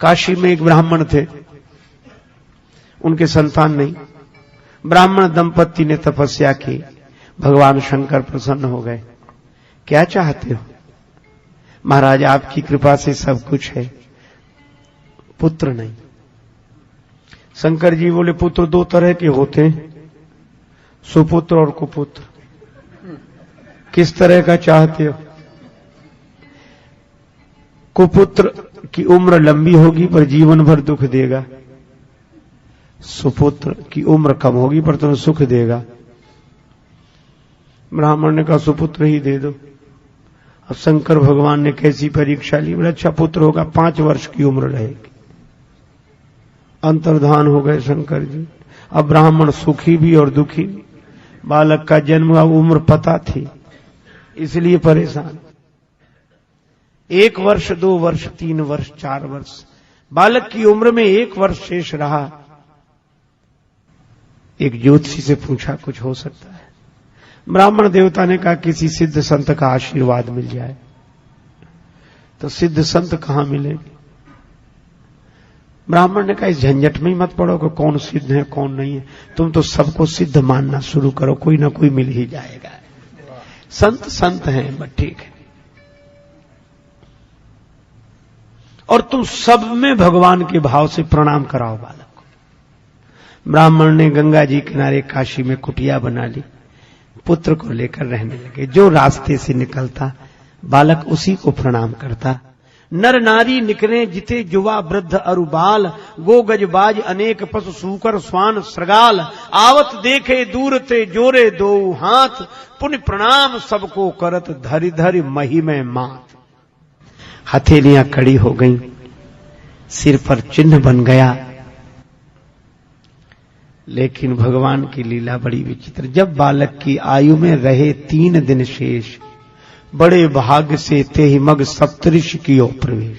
काशी में एक ब्राह्मण थे, उनके संतान नहीं। ब्राह्मण दंपति ने तपस्या की, भगवान शंकर प्रसन्न हो गए। क्या चाहते हो? महाराज आपकी कृपा से सब कुछ है, पुत्र नहीं। शंकर जी बोले पुत्र दो तरह के होते हैं, सुपुत्र और कुपुत्र। किस तरह का चाहते हो? कुपुत्र की उम्र लंबी होगी पर जीवन भर दुख देगा, सुपुत्र की उम्र कम होगी पर तुम्हें सुख देगा। ब्राह्मण ने कहा सुपुत्र ही दे दो। अब शंकर भगवान ने कैसी परीक्षा ली, बोले अच्छा पुत्र होगा, 5 वर्ष की उम्र रहेगी। अंतर्धान हो गए शंकर जी। अब ब्राह्मण सुखी भी और दुखी भी। बालक का जन्म अब उम्र पता थी, इसलिए परेशान। 1 वर्ष, 2 वर्ष, 3 वर्ष, 4 वर्ष, बालक की उम्र में 1 वर्ष शेष रहा। एक ज्योतिषी से पूछा कुछ हो सकता है? ब्राह्मण देवता ने कहा किसी सिद्ध संत का आशीर्वाद मिल जाए। तो सिद्ध संत कहां मिलेंगे? ब्राह्मण ने कहा इस झंझट में ही मत पड़ो कि कौन सिद्ध है कौन नहीं है, तुम तो सबको सिद्ध मानना शुरू करो, कोई ना कोई मिल ही जाएगा। संत संत हैं, बस ठीक है। और तुम सब में भगवान के भाव से प्रणाम कराओ बालक को। ब्राह्मण ने गंगा जी किनारे काशी में कुटिया बना ली, पुत्र को लेकर रहने लगे। जो रास्ते से निकलता बालक उसी को प्रणाम करता। नर नारी निकले जिते युवा वृद्ध अरुबाल, गो गजबाज अनेक पशु सूकर स्वान श्रगाल, आवत देखे दूर ते जोरे दो हाथ, पुण्य प्रणाम सबको करत धरि धरि महिमे मात। हथेलियां कड़ी हो गईं, सिर पर चिन्ह बन गया। लेकिन भगवान की लीला बड़ी विचित्र। जब बालक की आयु में रहे 3 दिन शेष, बड़े भाग्य से ते ही मग सप्तऋषि की ओर प्रवेश।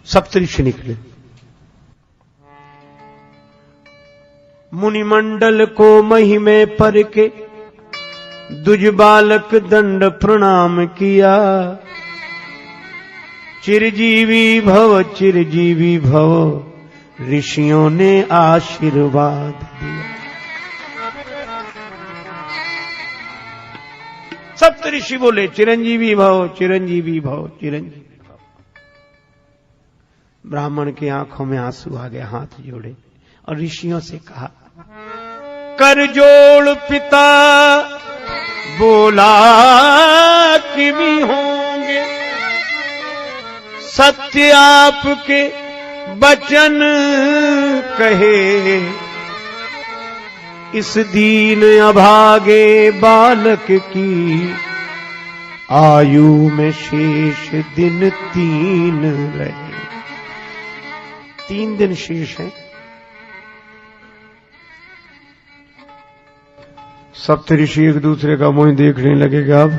सप्तऋषि निकले। मुनिमंडल को महिमे पर के दुज बालक दंड प्रणाम किया। चिरजीवी भव चिरजीवी भव, ऋषियों ने आशीर्वाद दिया। सप्त ऋषि बोले चिरंजीवी भव चिरंजीवी भव चिरंजीवी भव। ब्राह्मण की आंखों में आंसू आ गए, हाथ जोड़े और ऋषियों से कहा कर जोड़ पिता बोला कि भी होंगे, सत्य आपके बचन कहे। इस दीन अभागे बालक की आयु में शेष दिन 3 रहे। 3 दिन शेष है। सप्तऋषि एक दूसरे का मुंह देखने लगेगा। अब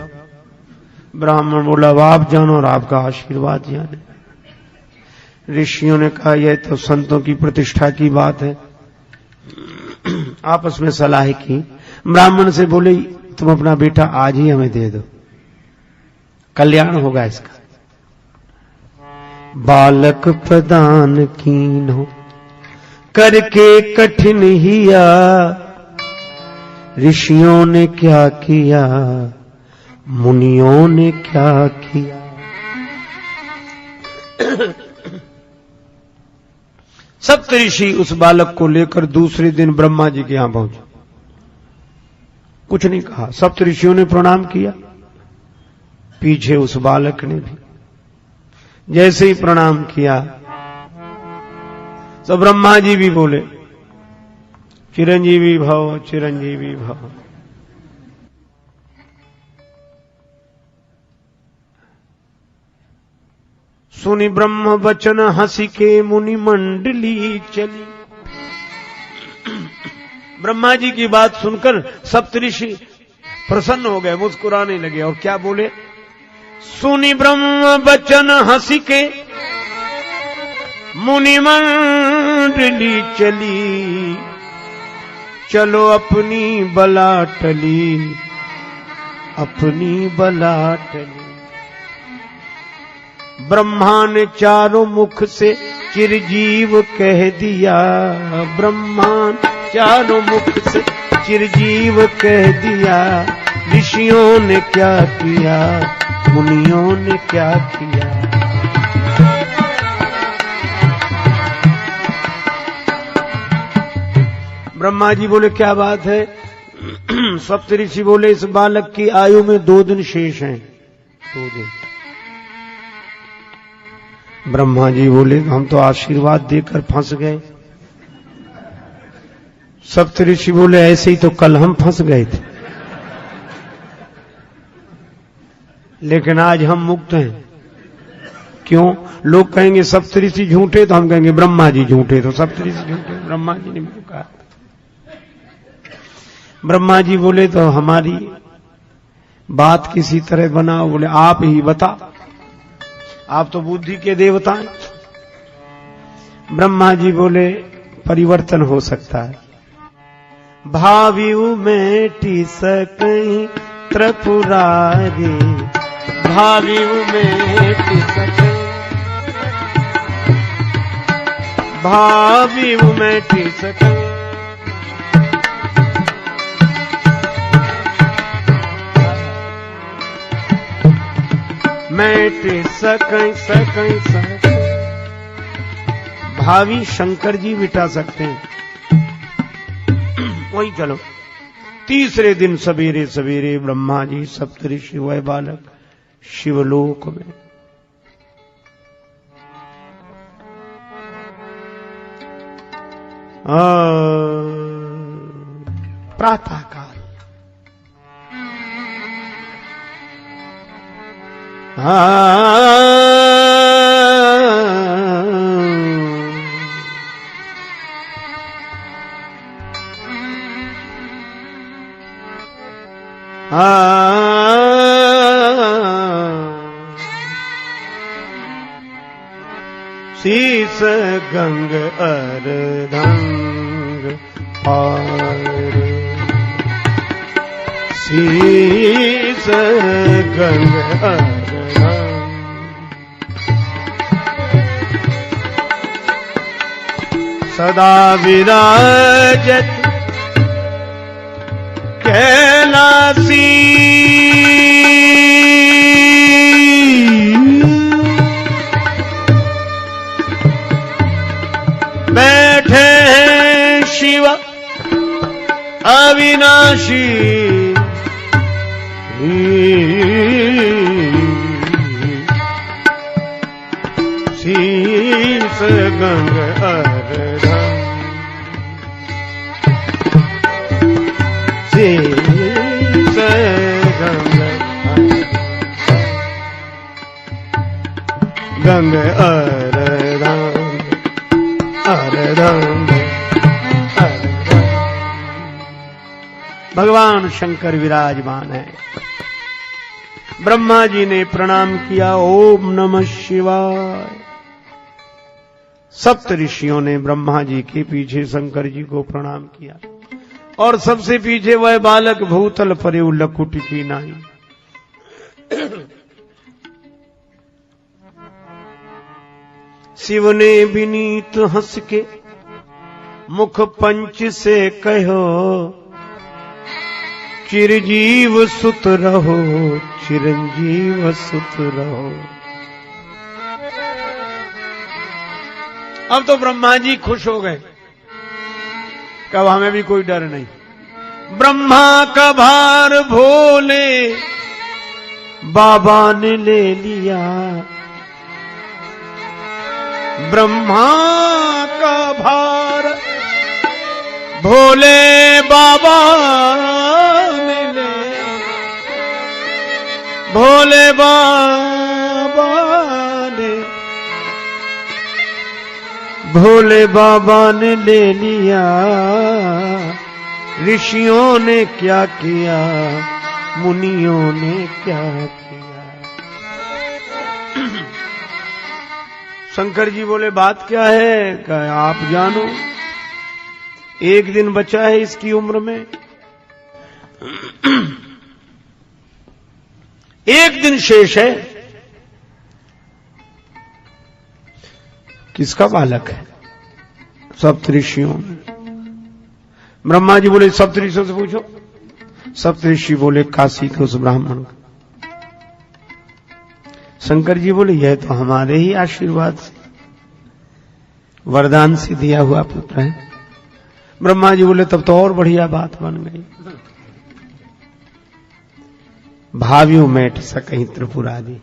ब्राह्मण बोला आप जानो और आपका आशीर्वाद जाने। ऋषियों ने कहा यह तो संतों की प्रतिष्ठा की बात है। आपस में सलाह की। ब्राह्मण से बोले तुम अपना बेटा आज ही हमें दे दो, कल्याण होगा इसका। बालक प्रदान कीन्हो करके कठिन हिया, ऋषियों ने क्या किया मुनियों ने क्या किया। सप्तऋषि उस बालक को लेकर दूसरे दिन ब्रह्मा जी के यहां पहुंचे। कुछ नहीं कहा, सप्तऋषियों ने प्रणाम किया, पीछे उस बालक ने भी जैसे ही प्रणाम किया तो ब्रह्मा जी भी बोले चिरंजीवी भव चिरंजीवी भव। सुनि ब्रह्म वचन हंसी के मुनि मंडली चली। ब्रह्मा जी की बात सुनकर सप्तऋषि प्रसन्न हो गए, मुस्कुराने लगे और क्या बोले सुनि ब्रह्म वचन हंसी के मुनि मंडली चली, चलो अपनी बला टली अपनी बला टली। ब्रह्मा ने चारों मुख से चिरजीव कह दिया ब्रह्मांड चारों मुख से, चिरजीव कह दिया। ऋषियों ने क्या किया, मुनियों ने क्या किया। ब्रह्मा जी बोले क्या बात है। सप्तऋषि बोले इस बालक की आयु में 2 दिन शेष हैं, 2 दिन। ब्रह्मा जी बोले हम तो आशीर्वाद देकर फंस गए। सप्तऋषि बोले ऐसे ही तो कल हम फंस गए थे, लेकिन आज हम मुक्त हैं। क्यों? लोग कहेंगे सप्तऋषि झूठे, तो हम कहेंगे ब्रह्मा जी झूठे। तो सप्तऋषि झूठे, ब्रह्मा जी ने भी कहा। ब्रह्मा जी बोले तो हमारी बात किसी तरह बनाओ। बोले आप ही बता, आप तो बुद्धि के देवता हैं। ब्रह्मा जी बोले परिवर्तन हो सकता है। भावियु मेटि सकहि त्रिपुरारी, भावियु मेटि सकहि, भावियु मेटि सकहि। मेटि सकहि सकहि सकहि। भावी शंकर जी मिटा सकते हैं। वही चलो। तीसरे दिन सवेरे सवेरे ब्रह्मा जी सप्तऋषि वह बालक शिवलोक में। प्रातः काल शीस गंग अर्धंग और शीस गंग अर्धंग सदा विराजत कैलासी बैठे हैं शिव अविनाशी शीस गंग अर्धंग शीस गंग गंग अर्धंग अर्धंग। भगवान शंकर विराजमान है। ब्रह्मा जी ने प्रणाम किया, ओम नमः शिवाय। सप्त ऋषियों ने ब्रह्मा जी के पीछे शंकर जी को प्रणाम किया और सबसे पीछे वह बालक भूतल परे लकुट की नाई। शिव ने विनीत हंस के मुख पंच से कहो, चिरजीव सुत रहो चिरंजीव सुत रहो। अब तो ब्रह्मा जी खुश हो गए, कब हमें भी कोई डर नहीं। ब्रह्मा का भार भोले बाबा ने ले लिया, ब्रह्मा का भार भोले बाबा ने ले, भोले बाबा ने, भोले बाबा ने ले लिया। ऋषियों ने क्या किया, मुनियों ने क्या किया। शंकर जी बोले बात क्या है? कहा आप जानो, एक दिन बचा है इसकी उम्र में, एक दिन शेष है। किसका बालक है? सप्तऋषियों में। ब्रह्मा जी बोले सप्तऋषियों से पूछो। सप्तऋषि बोले काशी के उस ब्राह्मण का। शंकर जी बोले यह तो हमारे ही आशीर्वाद से, वरदान से दिया हुआ पुत्र है। ब्रह्मा जी बोले तब तो और बढ़िया बात बन गई। भावियों मेट सकहीं त्रिपुरादि,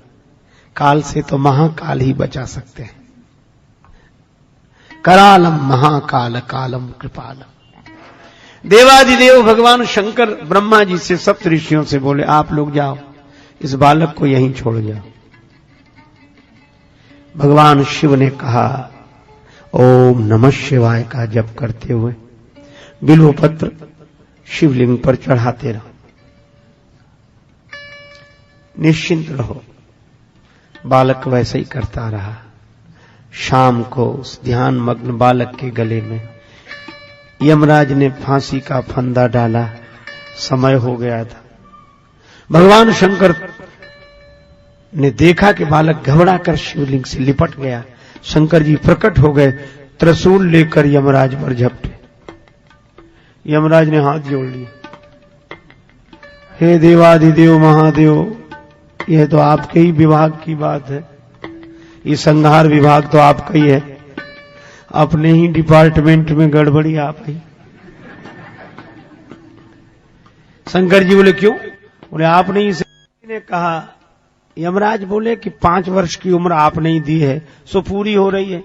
काल से तो महाकाल ही बचा सकते हैं। करालम महाकाल कालम कृपालम। देवादिदेव भगवान शंकर ब्रह्मा जी से सप्तऋषियों से बोले आप लोग जाओ, इस बालक को यहीं छोड़ जाओ। भगवान शिव ने कहा ओम नमः शिवाय का जप करते हुए बिल्वपत्र शिवलिंग पर चढ़ाते रहो, निश्चिंत रहो। बालक वैसे ही करता रहा। शाम को उस ध्यान मग्न बालक के गले में यमराज ने फांसी का फंदा डाला। समय हो गया था। भगवान शंकर ने देखा कि बालक घबरा कर शिवलिंग से लिपट गया। शंकर जी प्रकट हो गए, त्रिशूल लेकर यमराज पर झपटे। यमराज ने हाथ जोड़ लिए, हे देवादिदेव महादेव, यह तो आपके ही विभाग की बात है, ये संहार विभाग तो आपका ही है, अपने ही डिपार्टमेंट में गड़बड़ी आप ही। शंकर जी बोले क्यों? बोले आपने इसे ने कहा। यमराज बोले कि 5 वर्ष की उम्र आपने ही दी है, सो पूरी हो रही है।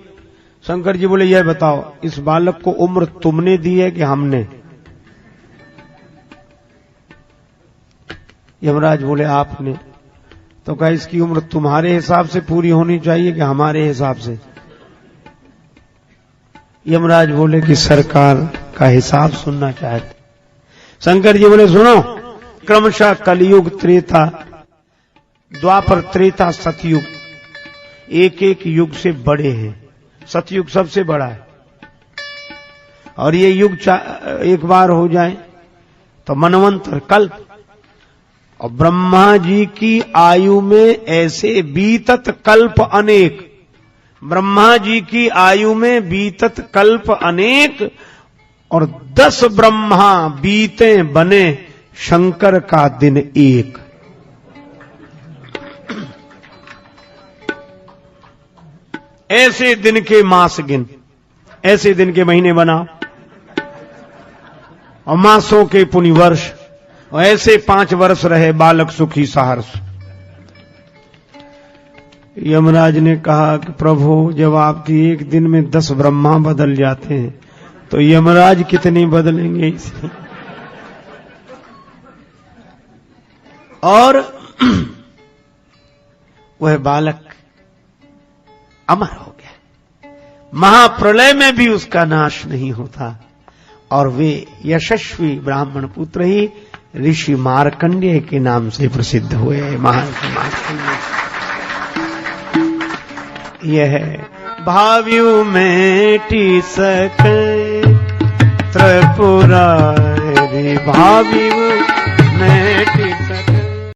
शंकर जी बोले यह बताओ इस बालक को उम्र तुमने दी है कि हमने? यमराज बोले आपने। तो कहा इसकी उम्र तुम्हारे हिसाब से पूरी होनी चाहिए कि हमारे हिसाब से? यमराज बोले कि सरकार का हिसाब सुनना चाहते। शंकर जी बोले सुनो, क्रमशः कलयुग, त्रेता, द्वापर, त्रेता, सतयुग, एक एक युग से बड़े हैं। सतयुग सबसे बड़ा है, और ये युग एक बार हो जाए तो मनवंतर, कल्प। और ब्रह्मा जी की आयु में ऐसे बीतत कल्प अनेक, ब्रह्मा जी की आयु में बीतत कल्प अनेक, और 10 ब्रह्मा बीते बने शंकर का दिन एक। ऐसे दिन के मास गिन, ऐसे दिन के महीने बनाओ, और मासों के पुण्य वर्ष, और ऐसे 5 वर्ष रहे बालक सुखी सहर्ष। यमराज ने कहा कि प्रभु जब आपकी एक दिन में 10 ब्रह्मा बदल जाते हैं तो यमराज कितने बदलेंगे इसलिए। और वह बालक अमर हो गया। महाप्रलय में भी उसका नाश नहीं होता, और वे यशस्वी ब्राह्मण पुत्र ही ऋषि मार्कंडेय के नाम से प्रसिद्ध हुए। महर्षि मार्कंडेय यह भावियों में टी सके त्रिपुरारी, भावियों